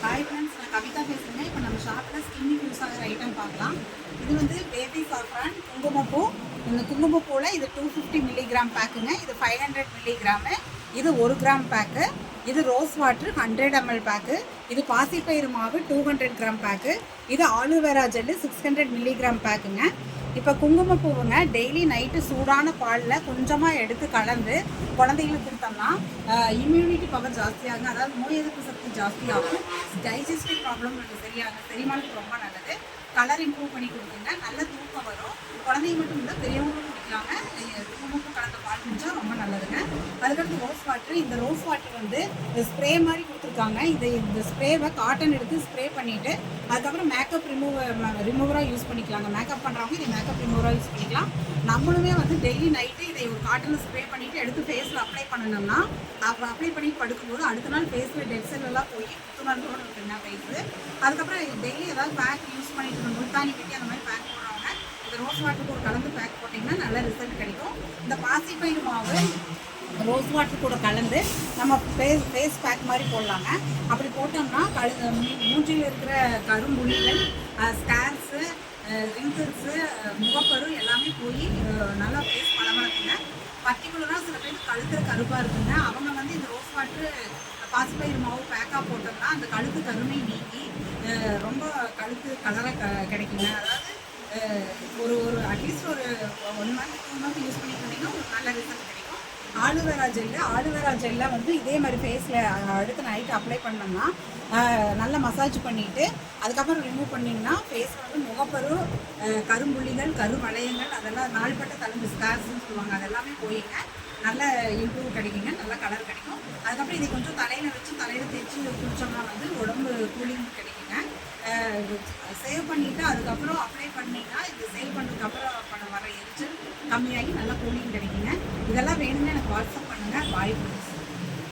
Hi friends, நான் கவிதா பேசுகிறேன். இப்போ நம்ம ஷாப்பில் ஸ்கின்னுக்கு யூஸ் ஆகிற ஐட்டம் பார்க்கலாம். இது வந்து பேபி சாஃப்ரான் குங்குமப்பூ. இந்த குங்குமப்பூவில் இது 250 மில்லிகிராம் பேக்குங்க. இது 500 மில்லிகிராமு. இது 1 கிராம் பேக்கு. இது ரோஸ் வாட்ரு 100 ml பேக்கு. இது பாசிப்பயிறு மாவு 200 கிராம் பேக்கு. இது ஆலோவேரா ஜெல்லு 600 மில்லிகிராம் பேக்குங்க. இப்போ குங்குமப்பூவுங்க டெய்லி நைட்டு சூடான பாலில் கொஞ்சமாக எடுத்து கலந்து குழந்தைங்களுக்கு கொடுத்தோம்னா இம்யூனிட்டி பவர் ஜாஸ்தியாகும். அதாவது நோய் எதிர்ப்பு சக்தி ஜாஸ்தியாகும். டைஜஸ்டிவ் ப்ராப்ளம் சரியாகும். செரிமானத்துக்கு ரொம்ப நல்லது. கலர் இம்ப்ரூவ் பண்ணி கொடுக்குங்க. நல்ல தூக்கம் வரும். குழந்தைங்க மட்டும் இல்லை, பெரியவங்களும் குடிக்கலாங்க. குங்குமப்பூ கலந்த பால் குடிச்சா ரொம்ப நல்லதுங்க. அதுக்கடுத்து ரோஸ் வாட்ரு. இந்த ரோஸ் வாட்டர் வந்து ஸ்ப்ரே மாதிரி கொடுத்துருக்காங்க. இந்த ஸ்ப்ரேவை காட்டன் எடுத்து ஸ்ப்ரே பண்ணிவிட்டு அதுக்கப்புறம் மேக்கப் ரிமூவராக யூஸ் பண்ணிக்கலாங்க. மேக்கப் பண்ணுறவங்க இதை மேக்கப் ரிமூவராக யூஸ் பண்ணிக்கலாம். நம்மளுமே வந்து டெய்லி நைட்டு இதை ஒரு காட்டனில் ஸ்ப்ரே பண்ணிவிட்டு எடுத்து ஃபேஸில் அப்ளை பண்ணணும்னா அப்புறம் அப்ளை பண்ணி படுக்கும்போது அடுத்த நாள் ஃபேஸில் டெட் செல்லாம் போய் புத்துணர்வோடு இருக்குங்க ஃபேஸு. அதுக்கப்புறம் டெய்லி ஏதாவது பேக் யூஸ் பண்ணிட்டு முல்தானி கட்டி அந்த மாதிரி பேக் போடுறவங்க இந்த ரோஸ் வாட்டர் கூட கலந்து பேக் போட்டிங்கன்னா நல்ல ரிசல்ட் கிடைக்கும். இந்த பாசிப்பயிறு மாவு ரோஸ் வாட்டர் கூட கலந்து நம்ம ஃபேஸ் பேக் மாதிரி போடலாங்க. அப்படி போட்டோம்னா மூஞ்சியில் இருக்கிற கரும்புள்ளிகள், ஸ்கேர்ஸு, ரிங்கிள்ஸு, முகப்பரு எல்லாமே போய் நல்லா ஃபேஸ் பளபளக்குங்க. பர்டிகுலராக சில பேருக்கு கழுத்தில் கருப்பாக இருக்குங்க. அவங்க வந்து இந்த ரோஸ் வாட்ரு பாசிப்பயிறு மாவு பேக்காக போட்டோம்னா அந்த கழுத்து கருமை நீங்கி ரொம்ப கழுத்து கலராக கிடைக்குங்க. அதாவது ஒரு அட்லீஸ்ட் ஒரு 1 மந்த் 2 மந்த் யூஸ் பண்ணிட்டு இருந்தீங்கன்னா உங்களுக்கு நல்ல ரிசல்ட் கிடைக்கும். ஆலுவேரா ஜெல்லை வந்து இதே மாதிரி ஃபேஸில் அடுத்த நைட்டு அப்ளை பண்ணோம்னா நல்லா மசாஜ் பண்ணிவிட்டு அதுக்கப்புறம் ரிமூவ் பண்ணிங்கன்னா ஃபேஸில் வந்து முகப்பரு, கரும்புள்ளிகள், கருவளையங்கள் அதெல்லாம் நாள்பட்ட தழும்பு ஸ்கார்ஸ்ன்னு சொல்லுவாங்க, அதெல்லாமே போயிங்க. நல்ல இம்ப்ரூவ் கிடைக்குங்க. நல்ல கலர் கிடைக்கும். அதுக்கப்புறம் இதை கொஞ்சம் தலையில் வச்சு தலையில் தேய்ச்சி குடித்தோம்னா வந்து உடம்பு கூலிங் கிடைக்குங்க. சேவ் பண்ணிவிட்டு அதுக்கப்புறம் அப்ளை பண்ணிங்கன்னா இது சேவ் பண்ணதுக்கப்புறம் வர எரிச்சல் கம்மியாகி நல்லா கூலிங் கிடைக்குங்க. இதெல்லாம் வேணும்னா எனக்கு வாட்ஸ்அப் பண்ணுங்கள். Bye friends.